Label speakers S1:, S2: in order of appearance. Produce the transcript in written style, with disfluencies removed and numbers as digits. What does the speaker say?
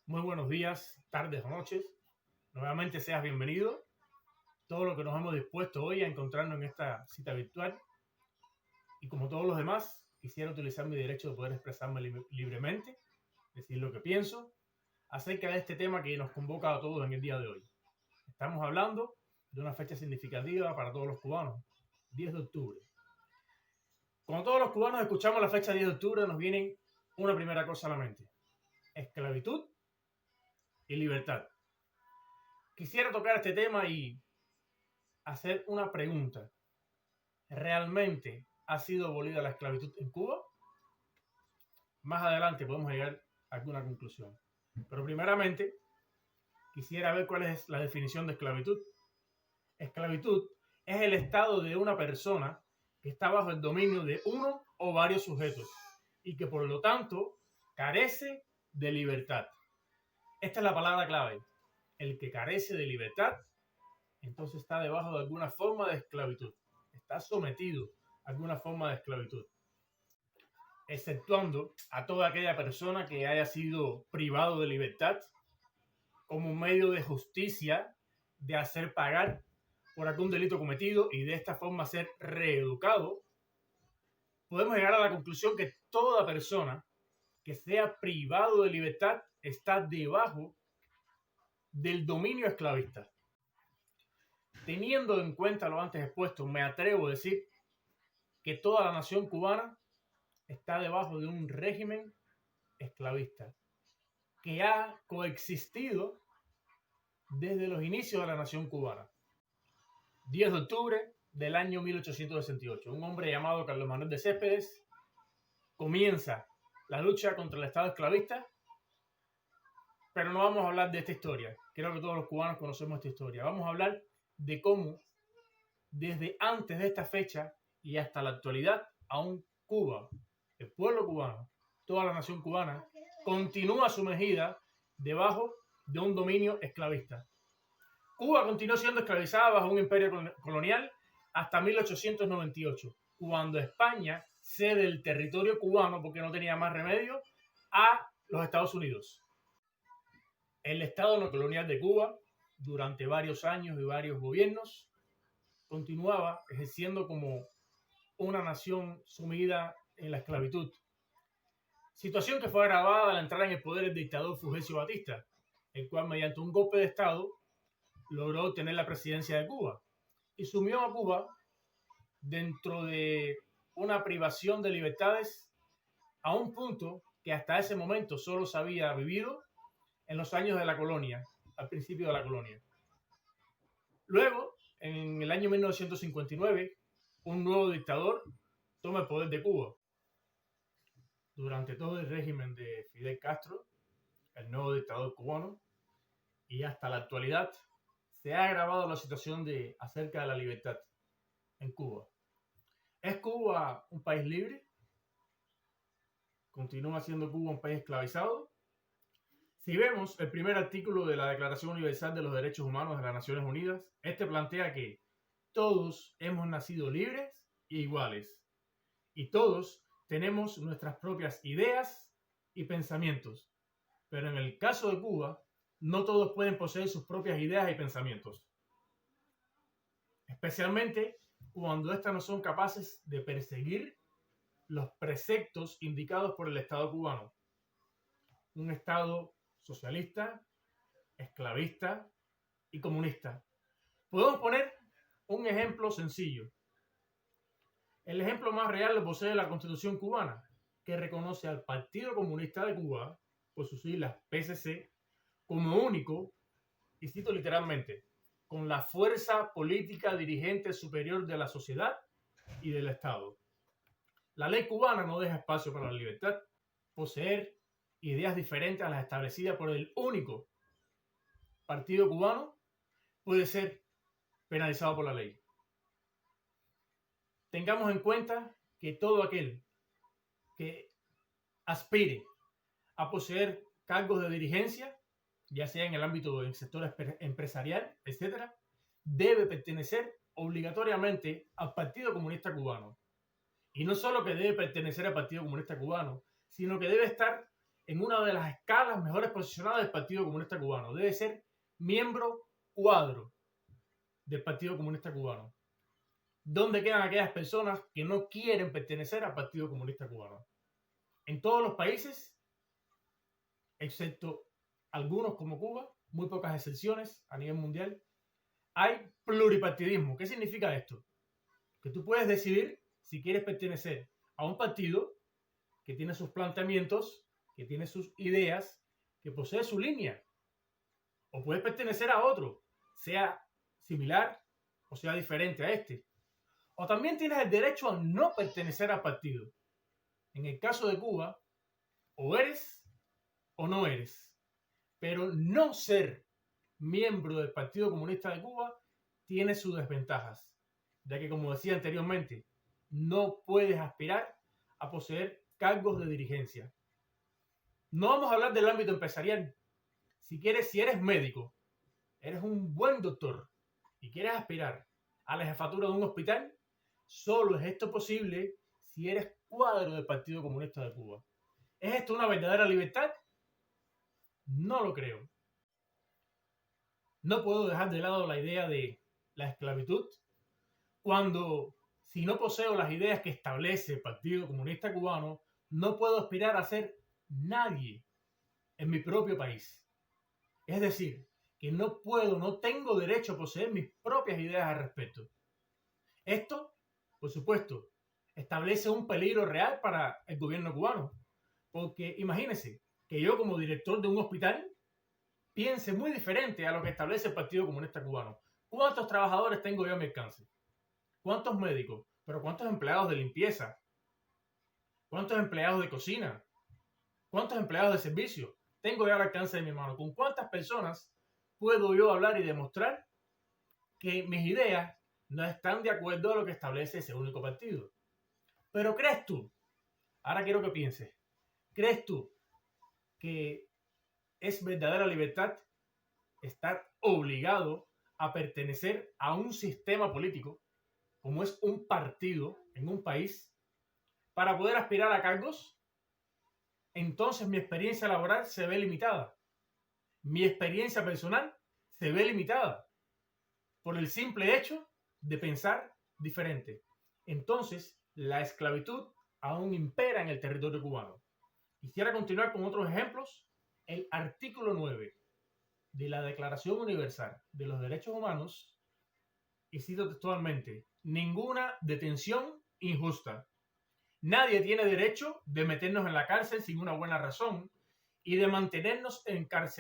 S1: Muy buenos días, tardes o noches. Nuevamente seas bienvenido. Todo lo que nos hemos dispuesto hoy a encontrarnos en esta cita virtual. Y como todos los demás, quisiera utilizar mi derecho de poder expresarme libremente, decir lo que pienso, acerca de este tema que nos convoca a todos en el día de hoy. Estamos hablando de una fecha significativa para todos los cubanos, 10 de octubre. Cuando todos los cubanos escuchamos la fecha 10 de octubre, nos viene una primera cosa a la mente: esclavitud y libertad. Quisiera tocar este tema y hacer una pregunta. ¿Realmente ha sido abolida la esclavitud en Cuba? Más adelante podemos llegar a alguna conclusión. Pero primeramente, quisiera ver cuál es la definición de esclavitud. Esclavitud es el estado de una persona que está bajo el dominio de uno o varios sujetos y que por lo tanto carece de libertad. Esta es la palabra clave. El que carece de libertad, entonces está debajo de alguna forma de esclavitud. Está sometido a alguna forma de esclavitud. Exceptuando a toda aquella persona que haya sido privado de libertad como un medio de justicia, de hacer pagar por algún delito cometido y de esta forma ser reeducado, podemos llegar a la conclusión que toda persona que sea privado de libertad está debajo del dominio esclavista. Teniendo en cuenta lo antes expuesto, me atrevo a decir que toda la nación cubana está debajo de un régimen esclavista que ha coexistido desde los inicios de la nación cubana. 10 de octubre del año 1868, un hombre llamado Carlos Manuel de Céspedes comienza la lucha contra el Estado esclavista, pero no vamos a hablar de esta historia. Creo que todos los cubanos conocemos esta historia. Vamos a hablar de cómo desde antes de esta fecha y hasta la actualidad, aún Cuba, el pueblo cubano, toda la nación cubana, continúa sumergida debajo de un dominio esclavista. Cuba continuó siendo esclavizada bajo un imperio colonial hasta 1898, cuando España cede el territorio cubano, porque no tenía más remedio, a los Estados Unidos. El Estado no colonial de Cuba, durante varios años y varios gobiernos, continuaba ejerciendo como una nación sumida en la esclavitud. Situación que fue agravada al entrar en el poder el dictador Fulgencio Batista, el cual mediante un golpe de Estado logró obtener la presidencia de Cuba y sumió a Cuba dentro de una privación de libertades a un punto que hasta ese momento solo se había vivido en los años de la colonia, al principio de la colonia. Luego, en el año 1959, un nuevo dictador toma el poder de Cuba. Durante todo el régimen de Fidel Castro, el nuevo dictador cubano, y hasta la actualidad, se ha agravado la situación acerca de la libertad en Cuba. ¿Es Cuba un país libre? ¿Continúa siendo Cuba un país esclavizado? Si vemos el primer artículo de la Declaración Universal de los Derechos Humanos de las Naciones Unidas, este plantea que todos hemos nacido libres e iguales, y todos tenemos nuestras propias ideas y pensamientos. Pero en el caso de Cuba, no todos pueden poseer sus propias ideas y pensamientos. Especialmente cuando éstas no son capaces de perseguir los preceptos indicados por el Estado cubano. Un Estado socialista, esclavista y comunista. Podemos poner un ejemplo sencillo. El ejemplo más real lo posee la Constitución cubana, que reconoce al Partido Comunista de Cuba, por sus siglas PCC, como único, y cito literalmente, con la fuerza política dirigente superior de la sociedad y del Estado. La ley cubana no deja espacio para la libertad. Poseer ideas diferentes a las establecidas por el único partido cubano puede ser penalizado por la ley. Tengamos en cuenta que todo aquel que aspire a poseer cargos de dirigencia, ya sea en el ámbito del sector empresarial, etc., debe pertenecer obligatoriamente al Partido Comunista Cubano. Y no solo que debe pertenecer al Partido Comunista Cubano, sino que debe estar en una de las escalas mejores posicionadas del Partido Comunista Cubano. Debe ser miembro cuadro del Partido Comunista Cubano. ¿Dónde quedan aquellas personas que no quieren pertenecer al Partido Comunista Cubano? En todos los países, excepto algunos como Cuba, muy pocas excepciones a nivel mundial, hay pluripartidismo. ¿Qué significa esto? Que tú puedes decidir si quieres pertenecer a un partido que tiene sus planteamientos, que tiene sus ideas, que posee su línea. O puedes pertenecer a otro, sea similar o sea diferente a este. O también tienes el derecho a no pertenecer al partido. En el caso de Cuba, o eres o no eres. Pero no ser miembro del Partido Comunista de Cuba tiene sus desventajas, ya que, como decía anteriormente, no puedes aspirar a poseer cargos de dirigencia. No vamos a hablar del ámbito empresarial. Si eres médico, eres un buen doctor y quieres aspirar a la jefatura de un hospital, solo es esto posible si eres cuadro del Partido Comunista de Cuba. ¿Es esto una verdadera libertad? No lo creo. No puedo dejar de lado la idea de la esclavitud cuando, si no poseo las ideas que establece el Partido Comunista Cubano, no puedo aspirar a ser nadie en mi propio país. Es decir, que no tengo derecho a poseer mis propias ideas al respecto. Esto, por supuesto, establece un peligro real para el gobierno cubano. Porque imagínense que yo, como director de un hospital, piense muy diferente a lo que establece el Partido Comunista Cubano. ¿Cuántos trabajadores tengo yo a mi alcance? ¿Cuántos médicos? ¿Pero cuántos empleados de limpieza? ¿Cuántos empleados de cocina? ¿Cuántos empleados de servicio tengo yo al alcance de mi mano? ¿Con cuántas personas puedo yo hablar y demostrar que mis ideas no están de acuerdo a lo que establece ese único partido? Pero ¿crees tú? Ahora quiero que pienses. ¿Crees tú que es verdadera libertad estar obligado a pertenecer a un sistema político, como es un partido en un país, para poder aspirar a cargos? Entonces mi experiencia laboral se ve limitada. Mi experiencia personal se ve limitada por el simple hecho de pensar diferente. Entonces, la esclavitud aún impera en el territorio cubano. Quisiera continuar con otros ejemplos. El artículo 9 de la Declaración Universal de los Derechos Humanos, y cito textualmente: ninguna detención injusta. Nadie tiene derecho de meternos en la cárcel sin una buena razón y de mantenernos encarcelados